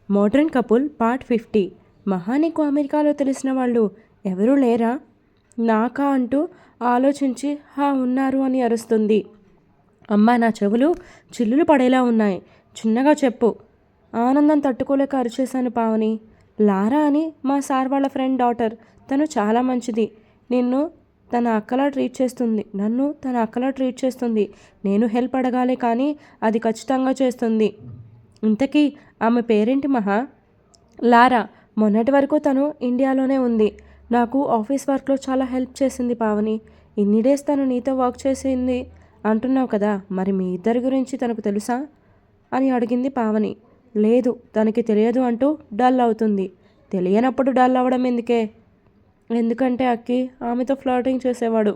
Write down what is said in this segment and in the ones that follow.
Modern couple part 50. మహా నీకు అమెరికాలో తెలిసిన వాళ్ళు ఎవరూ లేరా? నాకా అంటూ ఆలోచించి ఉన్నారు అని అరుస్తుంది. అమ్మా, నా చెవులు చిల్లులు పడేలా ఉన్నాయి, చిన్నగా చెప్పు. ఆనందం తట్టుకోలేక అరిచేశాను పావని. లారా అని మా సార్ వాళ్ళ ఫ్రెండ్ డాటర్. తను చాలా మంచిది. నన్ను తన అక్కలా ట్రీట్ చేస్తుంది. నేను హెల్ప్ అడగాలే కానీ అది ఖచ్చితంగా చేస్తుంది. ఇంతకీ ఆమె పేరేంటి మహా? లారా. మొన్నటి వరకు తను ఇండియాలోనే ఉంది. నాకు ఆఫీస్ వర్క్లో చాలా హెల్ప్ చేసింది పావని. ఇన్ని డేస్ తను నీతో వర్క్ చేసింది అంటున్నావు కదా, మరి మీ ఇద్దరి గురించి తనకు తెలుసా అని అడిగింది పావని. లేదు, తనకి తెలియదు అంటూ డల్ అవుతుంది. తెలియనప్పుడు డల్ అవ్వడం ఎందుకంటే అక్కి ఆమెతో ఫ్లర్టింగ్ చేసేవాడు.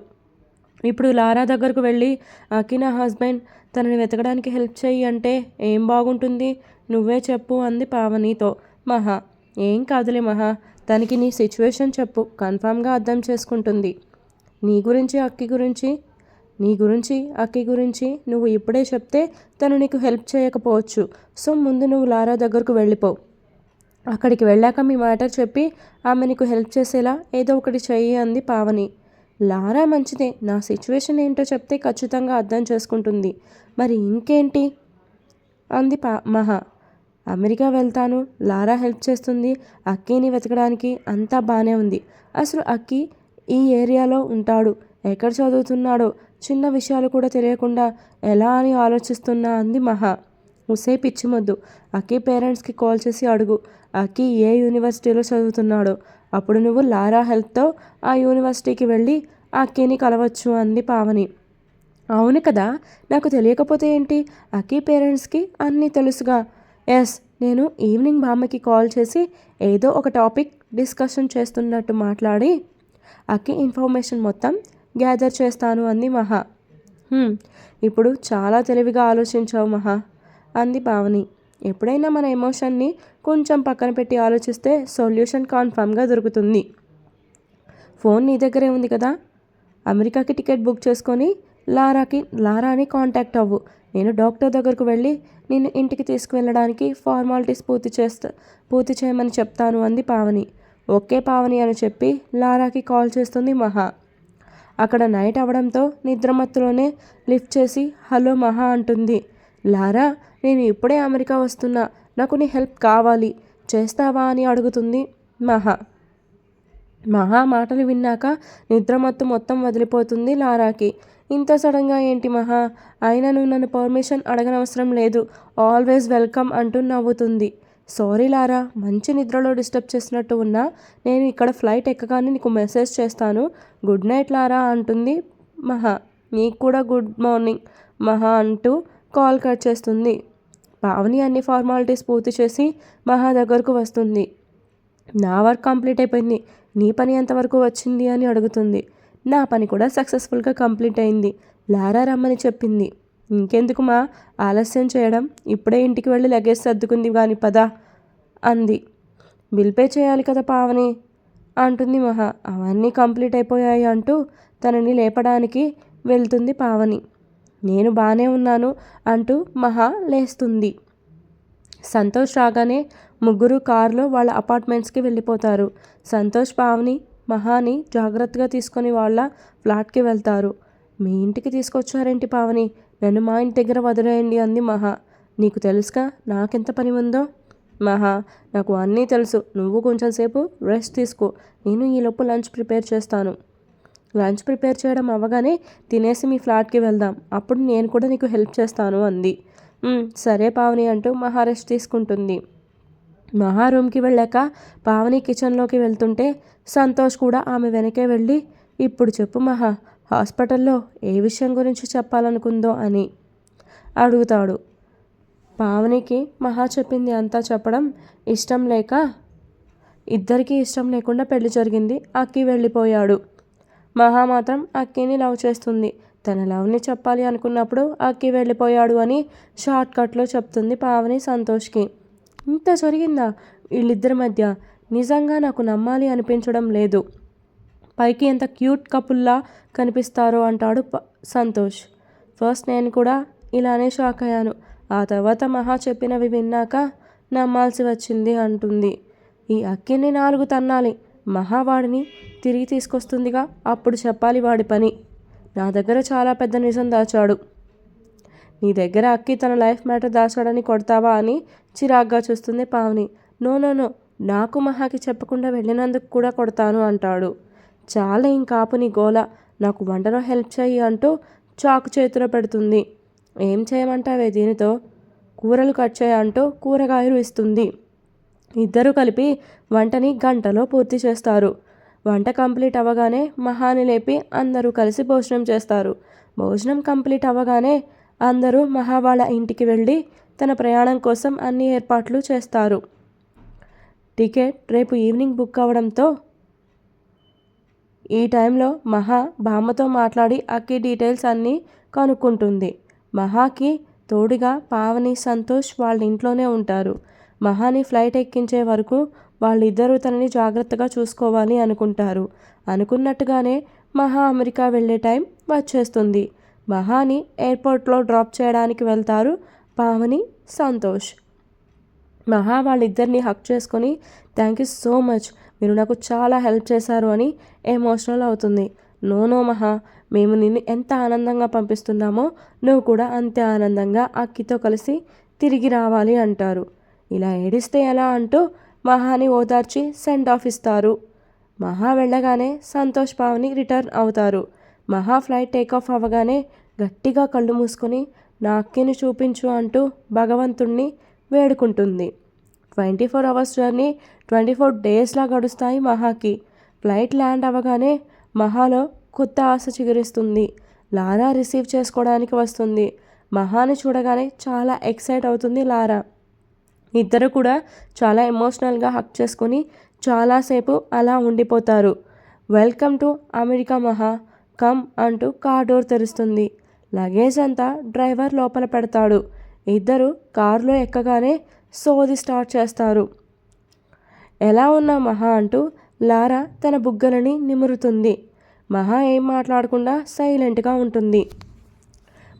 ఇప్పుడు లారా దగ్గరకు వెళ్ళి అక్కి నా హస్బెండ్, తనని వెతకడానికి హెల్ప్ చెయ్యి అంటే ఏం బాగుంటుంది? నువ్వే చెప్పు అంది పావనితో. మహా, ఏం కాదులే మహా, తనకి నీ సిచ్యువేషన్ చెప్పు, కన్ఫామ్గా అర్థం చేసుకుంటుంది. నీ గురించి అక్కి గురించి నువ్వు ఇప్పుడే చెప్తే తను నీకు హెల్ప్ చేయకపోవచ్చు. సో ముందు నువ్వు లారా దగ్గరకు వెళ్ళిపో. అక్కడికి వెళ్ళాక మీ మ్యాటర్ చెప్పి ఆమె నీకు హెల్ప్ చేసేలా ఏదో ఒకటి చెయ్యి అంది పావని. లారా మంచిదే, నా సిచ్యువేషన్ ఏంటో చెప్తే ఖచ్చితంగా అర్థం చేసుకుంటుంది. మరి ఇంకేంటి అంది మహా. అమెరికా వెళ్తాను, లారా హెల్ప్ చేస్తుంది, అక్కీని వెతకడానికి అంతా బాగానే ఉంది. అసలు అక్కీ ఈ ఏరియాలో ఉంటాడు, ఎక్కడ చదువుతున్నాడో చిన్న విషయాలు కూడా తెలియకుండా ఎలా అని ఆలోచిస్తున్నా అంది మహా. ఉసే పిచ్చిమొద్దు, అక్కీ పేరెంట్స్కి కాల్ చేసి అడుగు అక్కీ ఏ యూనివర్సిటీలో చదువుతున్నాడో. అప్పుడు నువ్వు లారా హెల్ప్తో ఆ యూనివర్సిటీకి వెళ్ళి అక్కీని కలవచ్చు అంది పావని. అవును కదా, నాకు తెలియకపోతే ఏంటి? అక్కీ పేరెంట్స్కి అన్నీ తెలుసుగా. ఎస్, నేను ఈవినింగ్ బామ్మకి కాల్ చేసి ఏదో ఒక టాపిక్ డిస్కషన్ చేస్తున్నట్టు మాట్లాడి అక్కీ ఇన్ఫర్మేషన్ మొత్తం గ్యాదర్ చేస్తాను అంది మహా. ఇప్పుడు చాలా తెలివిగా ఆలోచించావు మహా అంది పావని. ఎప్పుడైనా మన ఎమోషన్ని కొంచెం పక్కన పెట్టి ఆలోచిస్తే సొల్యూషన్ కన్ఫామ్గా దొరుకుతుంది. ఫోన్ నీ దగ్గరే ఉంది కదా, అమెరికాకి టికెట్ బుక్ చేసుకొని లారాని కాంటాక్ట్ అవ్వు. నేను డాక్టర్ దగ్గరకు వెళ్ళి నిన్ను ఇంటికి తీసుకువెళ్ళడానికి ఫార్మాలిటీస్ పూర్తి చేయమని చెప్తాను అంది పావని. ఓకే పావని అని చెప్పి లారాకి కాల్ చేస్తుంది మహా. అక్కడ నైట్ అవడంతో నిద్రమత్తులోనే లిఫ్ట్ చేసి హలో మహా అంటుంది. లారా, నేను ఇప్పుడే అమెరికా వస్తున్నా, నాకు నీ హెల్ప్ కావాలి, చేస్తావా అని అడుగుతుంది మహా. మహా మాటలు విన్నాక నిద్రమత్తు మొత్తం వదిలిపోతుంది లారాకి. ఇంత సడన్గా ఏంటి మహా? అయినా నువ్వు నన్ను పర్మిషన్ అడగనవసరం లేదు, ఆల్వేస్ వెల్కమ్ అంటూ నవ్వుతుంది. సారీ లారా, మంచి నిద్రలో డిస్టర్బ్ చేసినట్టు ఉన్నా. నేను ఇక్కడ ఫ్లైట్ ఎక్కగానే నీకు మెసేజ్ చేస్తాను. గుడ్ నైట్ లారా అంటుంది మహా. నీకు కూడా గుడ్ మార్నింగ్ మహా అంటూ కాల్ కట్ చేస్తుంది. పావని అన్ని ఫార్మాలిటీస్ పూర్తి చేసి మహా దగ్గరకు వస్తుంది. నా వర్క్ కంప్లీట్ అయిపోయింది, నీ పని ఎంతవరకు వచ్చింది అని అడుగుతుంది. నా పని కూడా సక్సెస్ఫుల్గా కంప్లీట్ అయింది, లారా రమ్మని చెప్పింది. ఇంకెందుకు మా ఆలస్యం చేయడం, ఇప్పుడే ఇంటికి వెళ్ళి లగేజ్ సర్దుకుంది కానీ పదా అంది. బిల్ పే చేయాలి కదా పావని అంటుంది మహా. అవన్నీ కంప్లీట్ అయిపోయాయి అంటూ తనని లేపడానికి వెళ్తుంది పావని. నేను బాగానే ఉన్నాను అంటూ మహా లేస్తుంది. సంతోష్ రాగానే ముగ్గురు కారులో వాళ్ళ అపార్ట్మెంట్స్కి వెళ్ళిపోతారు. సంతోష్ పావని మహాని జాగ్రత్తగా తీసుకొని వాళ్ళ ఫ్లాట్కి వెళ్తారు. మీ ఇంటికి తీసుకొచ్చారేంటి పావని? నన్ను మా ఇంటి దగ్గర వదిలేయండి అంది మహా. నీకు తెలుసుగా నాకెంత పని ఉందో. మహా, నాకు అన్నీ తెలుసు, నువ్వు కొంచెం సేపు రెస్ట్ తీసుకో, నేను ఈలోపు లంచ్ ప్రిపేర్ చేస్తాను. లంచ్ ప్రిపేర్ చేయడం అవ్వగానే తినేసి మీ ఫ్లాట్కి వెళ్దాం, అప్పుడు నేను కూడా నీకు హెల్ప్ చేస్తాను అంది. సరే పావని అంటూ మహా రెస్ట్ తీసుకుంటుంది. మహా రూమ్కి వెళ్ళాక పావని కిచెన్లోకి వెళ్తుంటే సంతోష్ కూడా ఆమె వెనకే వెళ్ళి ఇప్పుడు చెప్పు మహా, హాస్పిటల్లో ఏ విషయం గురించి చెప్పాలనుకుందో అని అడుగుతాడు. పావనికి మహా చెప్పింది అంతా చెప్పడం ఇద్దరికీ ఇష్టం లేకుండా పెళ్లి జరిగింది. అక్కి వెళ్ళిపోయాడు. మహా మాత్రం అక్కిని లవ్ చేస్తుంది. తన లవ్ని చెప్పాలి అనుకున్నప్పుడు అక్కి వెళ్ళిపోయాడు అని షార్ట్ కట్లో చెప్తుంది పావని సంతోష్కి. ఇంత జరిగిందా వీళ్ళిద్దరి మధ్య? నిజంగా నాకు నమ్మాలి అనిపించడం లేదు. పైకి ఎంత క్యూట్ కపుల్లా కనిపిస్తారో అంటాడు సంతోష్. ఫస్ట్ నేను కూడా ఇలానే షాక్ అయ్యాను. ఆ తర్వాత మహా చెప్పినవి విన్నాక నమ్మాల్సి వచ్చింది అంటుంది. ఈ అక్కిని 4 తన్నాలి. మహావాడిని తిరిగి తీసుకొస్తుందిగా, అప్పుడు చెప్పాలి వాడి పని. నా దగ్గర చాలా పెద్ద నిజం దాచాడు. నీ దగ్గర అక్కి తన లైఫ్ మ్యాటర్ దాచాడని కొడతావా అని చిరాగ్గా చూస్తుంది పావని. నో నో నో, నాకు మహాకి చెప్పకుండా వెళ్ళినందుకు కూడా కొడతాను అంటాడు. చాలా ఇంకాపు నీ గోల, నాకు వంటలో హెల్ప్ చెయ్యి అంటూ చాకు చేతిలో పెడుతుంది. ఏం చేయమంటావే దీనితో? కూరలు కట్ చేయంటూ కూరగాయలు ఇస్తుంది. ఇద్దరూ కలిపి వంటని గంటలో పూర్తి చేస్తారు. వంట కంప్లీట్ అవ్వగానే మహాని లేపి అందరూ కలిసి భోజనం చేస్తారు. భోజనం కంప్లీట్ అవ్వగానే అందరూ మహా వాళ్ళ ఇంటికి వెళ్ళి తన ప్రయాణం కోసం అన్ని ఏర్పాట్లు చేస్తారు. టికెట్ రేపు ఈవినింగ్ బుక్ అవ్వడంతో ఈ టైంలో మహా బామ్మతో మాట్లాడి అక్కి డీటెయిల్స్ అన్నీ కనుక్కుంటుంది. మహాకి తోడుగా పావని, సంతోష్ వాళ్ళ ఇంట్లోనే ఉంటారు. మహాని ఫ్లైట్ ఎక్కించే వరకు వాళ్ళిద్దరూ తనని జాగ్రత్తగా చూసుకోవాలి అనుకుంటారు. అనుకున్నట్టుగానే మహా అమెరికా వెళ్ళే టైం వచ్చేస్తుంది. మహాని ఎయిర్పోర్ట్లో డ్రాప్ చేయడానికి వెళ్తారు పావని, సంతోష్. మహా వాళ్ళిద్దరిని హక్ చేసుకొని థ్యాంక్ యూ సో మచ్, మీరు నాకు చాలా హెల్ప్ చేశారు అని ఎమోషనల్ అవుతుంది. నో మహా, మేము నిన్ను ఎంత ఆనందంగా పంపిస్తున్నామో నువ్వు కూడా అంతే ఆనందంగా అక్కితో కలిసి తిరిగి రావాలి అంటారు. ఇలా ఏడిస్తే ఎలా అంటూ మహాని ఓదార్చి సెండ్ ఆఫ్ ఇస్తారు. మహా వెళ్ళగానే సంతోష్, పావని రిటర్న్ అవుతారు. మహా ఫ్లైట్ టేకాఫ్ అవ్వగానే గట్టిగా కళ్ళు మూసుకొని నా అక్కిని చూపించు అంటూ భగవంతుణ్ణి వేడుకుంటుంది. 24 అవర్స్ జర్నీ 24 డేస్లా గడుస్తాయి మహాకి. ఫ్లైట్ ల్యాండ్ అవ్వగానే మహాలో కొత్త ఆశ చిగురిస్తుంది. లారా రిసీవ్ చేసుకోవడానికి వస్తుంది. మహాని చూడగానే చాలా ఎక్సైట్ అవుతుంది లారా. ఇద్దరు కూడా చాలా ఎమోషనల్గా హక్ చేసుకొని చాలాసేపు అలా ఉండిపోతారు. వెల్కమ్ టు అమెరికా మహా, కమ్ అంటూ కార్ డోర్ తెరుస్తుంది. లగేజ్ అంతా డ్రైవర్ లోపల పెడతాడు. ఇద్దరు కారులో ఎక్కగానే సోది స్టార్ట్ చేస్తారు. ఎలా ఉన్నా మహా అంటూ లారా తన బుగ్గలని నిమురుతుంది. మహా ఏం మాట్లాడకుండా సైలెంట్గా ఉంటుంది.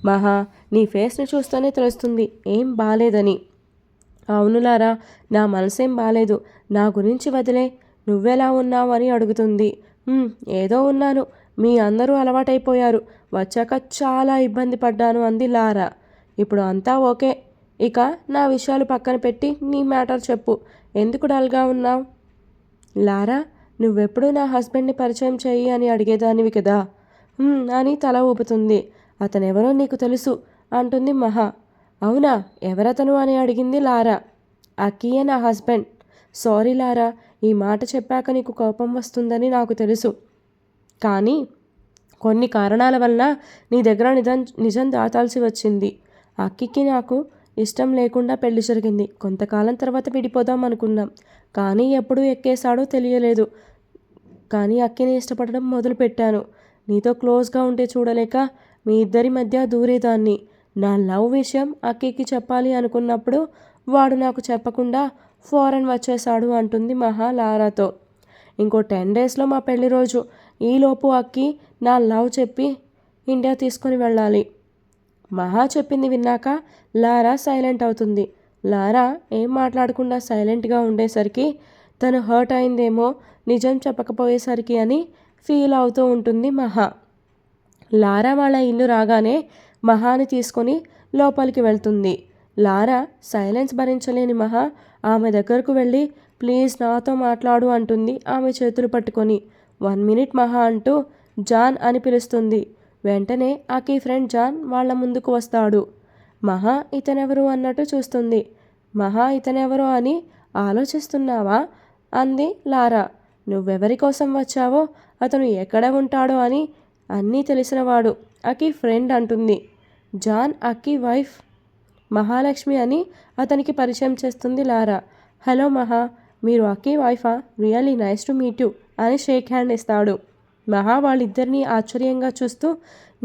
మహా, నీ ఫేస్ని చూస్తేనే తెలుస్తుంది ఏం బాలేదని. అవును లారా, నా మనసేం బాలేదు, నా గురించి వదిలే, నువ్వెలా ఉన్నావు అని అడుగుతుంది. ఏదో ఉన్నాను, మీ అందరూ అలవాటైపోయారు, వచ్చాక చాలా ఇబ్బంది పడ్డాను అంది లారా. ఇప్పుడు అంతా ఓకే, ఇక నా విషయాలు పక్కన పెట్టి నీ మ్యాటర్ చెప్పు, ఎందుకు డల్గా ఉన్నావు? లారా, నువ్వెప్పుడు నా హస్బెండ్ని పరిచయం చెయ్యి అని అడిగేదానివి కదా అని తల ఊపుతుంది. అతనెవరో నీకు తెలుసు అంటుంది మహా. అవునా, ఎవరతను అని అడిగింది లారా. అక్కీయే నా హస్బెండ్. సారీ లారా, ఈ మాట చెప్పాక నీకు కోపం వస్తుందని నాకు తెలుసు, కానీ కొన్ని కారణాల వలన నీ దగ్గర నిజం దాటాల్సి వచ్చింది. అక్కికి నాకు ఇష్టం లేకుండా పెళ్లి జరిగింది. కొంతకాలం తర్వాత విడిపోదాం అనుకున్నాం, కానీ ఎప్పుడు ఎక్కేశాడో తెలియలేదు. కానీ అక్కిని ఇష్టపడడం మొదలుపెట్టాను. నీతో క్లోజ్గా ఉంటే చూడలేక మీ ఇద్దరి మధ్య దూరేదాన్ని. నా లవ్ విషయం అక్కికి చెప్పాలి అనుకున్నప్పుడు వాడు నాకు చెప్పకుండా ఫారెన్ వచ్చేశాడు అంటుంది మహా లారాతో. ఇంకో 10 డేస్లో మా పెళ్లి రోజు. ఈలోపు అక్కి నా లవ్ చెప్పి ఇండియా తీసుకొని వెళ్ళాలి. మహా చెప్పింది విన్నాక లారా సైలెంట్ అవుతుంది. లారా ఏం మాట్లాడకుండా సైలెంట్గా ఉండేసరికి తను హర్ట్ అయిందేమో నిజం చెప్పకపోయేసరికి అని ఫీల్ అవుతూ ఉంటుంది మహా. లారా వాళ్ళ ఇల్లు రాగానే మహాని తీసుకొని లోపలికి వెళ్తుంది. లారా సైలెన్స్ భరించలేని మహా ఆమె దగ్గరకు వెళ్ళి ప్లీజ్ నాతో మాట్లాడు అంటుంది ఆమె చేతులు పట్టుకొని. 1 మినిట్ మహా అంటూ జాన్ అని పిలుస్తుంది. వెంటనే అక్కీ ఫ్రెండ్ జాన్ వాళ్ళ ముందుకు వస్తాడు. మహా ఇతనెవరు అన్నట్టు చూస్తుంది. మహా ఇతనెవరో అని ఆలోచిస్తున్నావా అంది లారా. నువ్వెవరి కోసం వచ్చావో, అతను ఎక్కడ ఉంటాడో అని అన్నీ తెలిసినవాడు అక్కీ ఫ్రెండ్ అంటుంది. జాన్ అక్కీ వైఫ్ మహాలక్ష్మి అని అతనికి పరిచయం చేస్తుంది లారా. హలో మహా, మీరు అక్కీ వైఫా? Really nice to meet you అని షేక్ హ్యాండ్ ఇస్తాడు. మహా వాళ్ళిద్దరినీ ఆశ్చర్యంగా చూస్తూ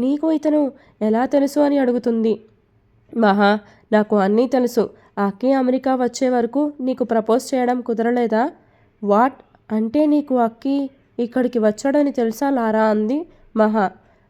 నీకు ఇతను ఎలా తెలుసు అని అడుగుతుంది. మహా, నాకు అన్నీ తెలుసు. అక్కీ అమెరికా వచ్చే వరకు నీకు ప్రపోజ్ చేయడం కుదరలేదా? వాట్, అంటే నీకు అక్కీ ఇక్కడికి వచ్చాడని తెలుసా లారా అంది మహా.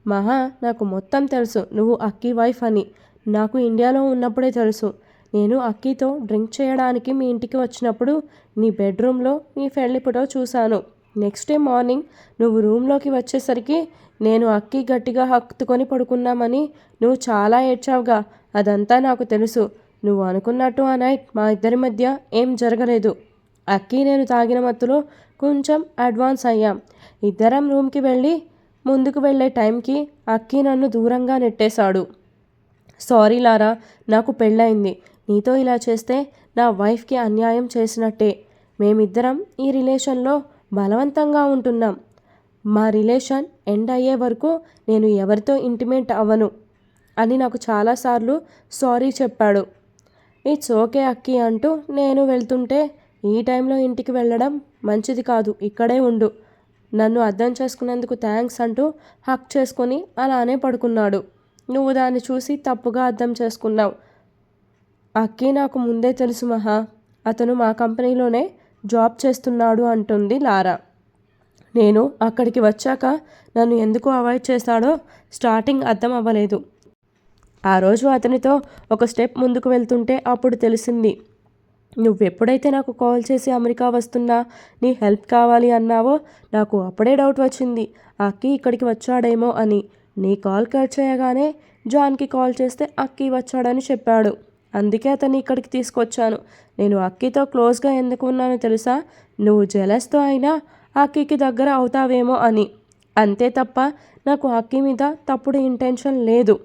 మహా, నాకు మొత్తం తెలుసు నువ్వు అక్కీ వైఫ్ అని. నాకు ఇండియాలో ఉన్నప్పుడే తెలుసు. నేను అక్కీతో డ్రింక్ చేయడానికి మీ ఇంటికి వచ్చినప్పుడు నీ బెడ్రూమ్లో నీ పెళ్లి ఫోటో చూశాను. నెక్స్ట్ డే మార్నింగ్ నువ్వు రూమ్లోకి వచ్చేసరికి నేను అక్కీ గట్టిగా హత్తుకొని పడుకున్నామని నువ్వు చాలా ఏడ్చావుగా. అదంతా నాకు తెలుసు. నువ్వు అనుకున్నట్టు ఆ నైట్ మా ఇద్దరి మధ్య ఏం జరగలేదు. అక్కీ నేను తాగిన మత్తులో కొంచెం అడ్వాన్స్ అయ్యాం. ఇద్దరం రూమ్కి వెళ్ళి ముందుకు వెళ్ళే టైంకి అక్కీ నన్ను దూరంగా నెట్టేశాడు. సారీ లారా, నాకు పెళ్ళయింది. నీతో ఇలా చేస్తే నా వైఫ్కి అన్యాయం చేసినట్టే. మేమిద్దరం ఈ రిలేషన్లో బలవంతంగా ఉంటున్నాం. మా రిలేషన్ ఎండ్ అయ్యే వరకు నేను ఎవరితో ఇంటిమేట్ అవ్వను అని నాకు చాలాసార్లు సారీ చెప్పాడు. ఇట్స్ ఓకే అక్కీ అంటూ నేను వెళ్తుంటే, ఈ టైంలో ఇంటికి వెళ్ళడం మంచిది కాదు, ఇక్కడే ఉండు. నన్ను అర్థం చేసుకున్నందుకు థ్యాంక్స్ అంటూ హక్ చేసుకొని అలానే పడుకున్నాడు. నువ్వు దాన్ని చూసి తప్పుగా అర్థం చేసుకున్నావు. అక్కీ నాకు ముందే తెలుసు మహా. అతను మా కంపెనీలోనే జాబ్ చేస్తున్నాడు అంటుంది లారా. నేను అక్కడికి వచ్చాక నన్ను ఎందుకు అవాయిడ్ చేశాడో స్టార్టింగ్ అర్థం అవ్వలేదు. ఆ రోజు అతనితో ఒక స్టెప్ ముందుకు వెళ్తుంటే అప్పుడు తెలిసింది. నువ్వెప్పుడైతే నాకు కాల్ చేసి అమెరికా వస్తున్నా నీ హెల్ప్ కావాలి అన్నావో నాకు అప్పుడే డౌట్ వచ్చింది, అక్కీ ఇక్కడికి వచ్చాడేమో అని. నీ కాల్ కట్ చేయగానే జాన్కి కాల్ చేస్తే అక్కీ వచ్చాడని చెప్పాడు. అందుకే అతన్ని ఇక్కడికి తీసుకొచ్చాను. నేను అక్కీతో క్లోజ్గా ఎందుకు ఉన్నానో తెలుసా? నువ్వు జెలస్తో అయినా అక్కీకి దగ్గర అవుతావేమో అని. అంతే తప్ప నాకు అక్కీ మీద తప్పుడు ఇంటెన్షన్ లేదు.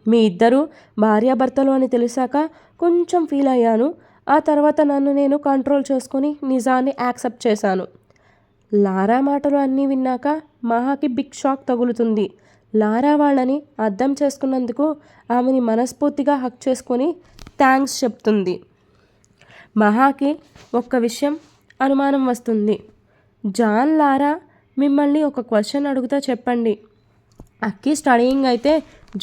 మీ ఇద్దరు భార్యాభర్తలు అని తెలిసాక కొంచెం ఫీల్ అయ్యాను. ఆ తర్వాత నన్ను నేను కంట్రోల్ చేసుకొని నిజాన్ని యాక్సెప్ట్ చేశాను. లారా మాటలు అన్నీ విన్నాక మహాకి బిగ్ షాక్ తగులుతుంది. లారా వాళ్ళని అర్థం చేసుకున్నందుకు ఆమెని మనస్ఫూర్తిగా హక్ చేసుకొని థ్యాంక్స్ చెప్తుంది. మహాకి ఒక్క విషయం అనుమానం వస్తుంది. జాన్, లారా మిమ్మల్ని ఒక క్వశ్చన్ అడుగుతా చెప్పండి. అక్కీ స్టడీయింగ్ అయితే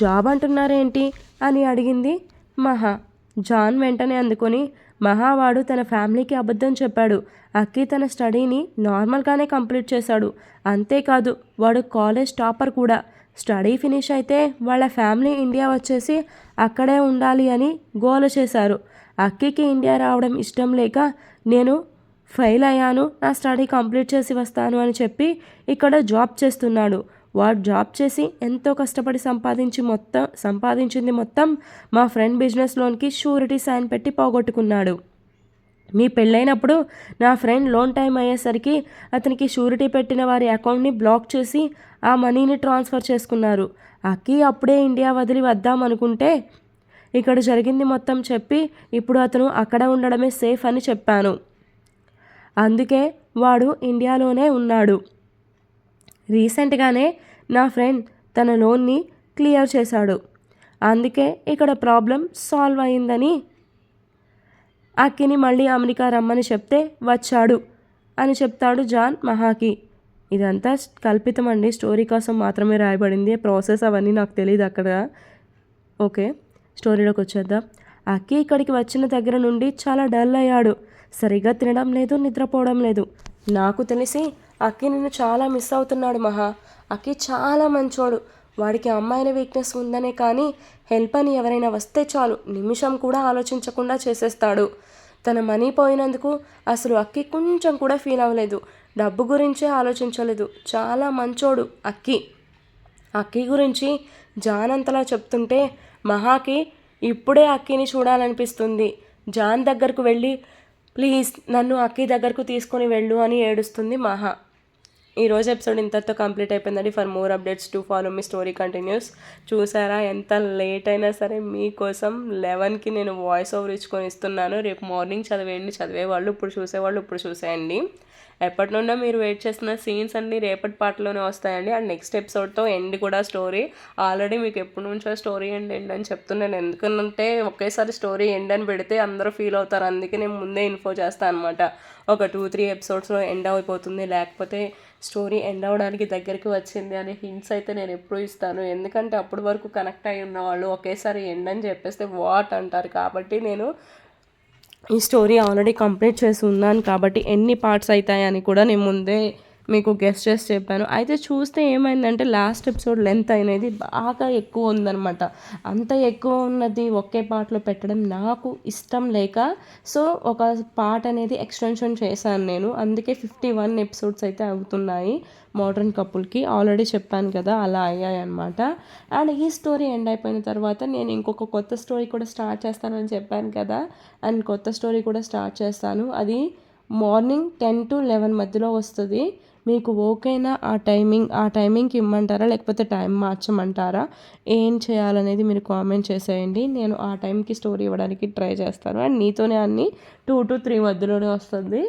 జాబ్ అంటున్నారేంటి అని అడిగింది మహా. జాన్ వెంటనే అందుకొని, మహావాడు తన ఫ్యామిలీకి అబద్ధం చెప్పాడు. అక్కీ తన స్టడీని నార్మల్గానే కంప్లీట్ చేశాడు. అంతేకాదు వాడు కాలేజ్ టాపర్ కూడా. స్టడీ ఫినిష్ అయితే వాళ్ళ ఫ్యామిలీ ఇండియా వచ్చేసి అక్కడే ఉండాలి అని గోల చేశారు. అక్కీకి ఇండియా రావడం ఇష్టం లేక నేను ఫెయిల్ అయ్యాను, నా స్టడీ కంప్లీట్ చేసి వస్తాను అని చెప్పి ఇక్కడ జాబ్ చేస్తున్నాడు. వాడు జాబ్ చేసి ఎంతో కష్టపడి సంపాదించింది మొత్తం మా ఫ్రెండ్ బిజినెస్ లోన్కి షూరిటీ సైన్ పెట్టి పోగొట్టుకున్నాడు. మీ పెళ్ళైనప్పుడు నా ఫ్రెండ్ లోన్ టైం అయ్యేసరికి అతనికి షూరిటీ పెట్టిన వారి అకౌంట్ని బ్లాక్ చేసి ఆ మనీని ట్రాన్స్ఫర్ చేసుకున్నారు. అక్కీ అప్పుడే ఇండియా వదిలి వద్దామనుకుంటే ఇక్కడ జరిగింది మొత్తం చెప్పి ఇప్పుడు అతను అక్కడ ఉండడమే సేఫ్ అని చెప్పాను. అందుకే వాడు ఇండియాలోనే ఉన్నాడు. రీసెంట్గానే నా ఫ్రెండ్ తన లోన్ని క్లియర్ చేశాడు. అందుకే ఇక్కడ ప్రాబ్లం సాల్వ్ అయిందని అక్కిని మళ్ళీ అమెరికా రమ్మని చెప్తే వచ్చాడు అని చెప్తాడు జాన్ మహాకి. ఇదంతా కల్పితం అండి, స్టోరీ కోసం మాత్రమే రాయబడింది. ప్రాసెస్ అవన్నీ నాకు తెలియదు అక్కడ. ఓకే, స్టోరీలోకి వచ్చేద్దాం. అక్కీ ఇక్కడికి వచ్చిన దగ్గర నుండి చాలా డల్ అయ్యాడు. సరిగ్గా తినడం లేదు, నిద్రపోవడం లేదు. నాకు తెలిసి అక్కీ నిన్ను చాలా మిస్ అవుతున్నాడు మహా. అక్కీ చాలా మంచోడు. వాడికి అమ్మాయిల వీక్నెస్ ఉందనే కానీ హెల్ప్ అని ఎవరైనా వస్తే చాలు నిమిషం కూడా ఆలోచించకుండా చేసేస్తాడు. తన మనీ పోయినందుకు అసలు అక్కీ కొంచెం కూడా ఫీల్ అవ్వలేదు. డబ్బు గురించే ఆలోచించలేదు. చాలా మంచోడు అక్కీ. అక్కీ గురించి జాన్ అంతలా చెప్తుంటే మహాకి ఇప్పుడే అక్కీని చూడాలనిపిస్తుంది. జాన్ దగ్గరకు వెళ్ళి ప్లీజ్ నన్ను అక్కీ దగ్గరకు తీసుకొని వెళ్ళు అని ఏడుస్తుంది మహా. ఈరోజు ఎపిసోడ్ ఇంతతో కంప్లీట్ అయిపోయిందండి. For more updates to follow me story continuous. చూసారా, ఎంత లేట్ అయినా సరే మీకోసం 11కి నేను వాయిస్ ఓవర్ ఇచ్చుకొని ఇస్తున్నాను. రేపు మార్నింగ్ చదివేవాళ్ళు ఇప్పుడు చూసేవాళ్ళు ఇప్పుడు చూసేయండి. ఎప్పటి నుండో మీరు వెయిట్ చేస్తున్న సీన్స్ అన్నీ రేపటి పాటలోనే వస్తాయండి. అండ్ నెక్స్ట్ ఎపిసోడ్తో ఎండ్ కూడా స్టోరీ. ఆల్రెడీ మీకు ఎప్పటి నుంచో స్టోరీ ఎండ్ అని చెప్తున్నాను. ఎందుకంటే ఒకేసారి స్టోరీ ఎండ్ అని పెడితే అందరూ ఫీల్ అవుతారు. అందుకే నేను ముందే ఇన్ఫో చేస్తాను అనమాట. ఒక 2-3 ఎపిసోడ్స్లో ఎండ్ అయిపోతుంది, లేకపోతే స్టోరీ ఎండ్ అవ్వడానికి దగ్గరికి వచ్చింది అనే హింట్స్ అయితే నేను ఎప్పుడూ ఇస్తాను. ఎందుకంటే అప్పటి వరకు కనెక్ట్ అయి ఉన్నవాళ్ళు ఒకేసారి ఎండ్ అని చెప్పేస్తే వాట్ అంటారు. కాబట్టి నేను ఈ స్టోరీ ఆల్రెడీ కంప్లీట్ చేసి ఉన్నాను కాబట్టి ఎన్ని పార్ట్స్ అవుతాయని కూడా నేను ముందే మీకు గెస్ట్ చేసి చెప్పాను. అయితే చూస్తే ఏమైందంటే లాస్ట్ ఎపిసోడ్ లెంత్ అనేది బాగా ఎక్కువ ఉందనమాట. అంత ఎక్కువ ఉన్నది ఒకే పార్ట్‌లో పెట్టడం నాకు ఇష్టం లేక, సో ఒక పార్ట్ అనేది ఎక్స్‌టెన్షన్ చేశాను నేను. అందుకే 51 ఎపిసోడ్స్ అయితే అవుతున్నాయి 'మోడర్న్ కపుల్‌కి'. ఆల్రెడీ చెప్పాను కదా! అలా అయ్యాయన్నమాట. అండ్ ఈ స్టోరీ ఎండ్ అయిపోయిన తర్వాత నేను ఇంకొక కొత్త స్టోరీ కూడా స్టార్ట్ చేస్తానని చెప్పాను కదా! అండ్ కొత్త స్టోరీ కూడా స్టార్ట్ చేస్తాను. అది మార్నింగ్ 10-11 మధ్యలో వస్తది. మీకు ఓకేనా ఆ టైమింగ్‌కి ఇమ్మంటారా? లేకపోతే టైం మార్చమంటారా? ఏం చేయాలనేది మీరు కామెంట్ చేసేయండి. నేను ఆ టైంకి స్టోరీ ఇవ్వడానికి ట్రై చేస్తాను. అండ్ నీతోనే అన్నీ 2-3 మధ్యలోనే వస్తుంది.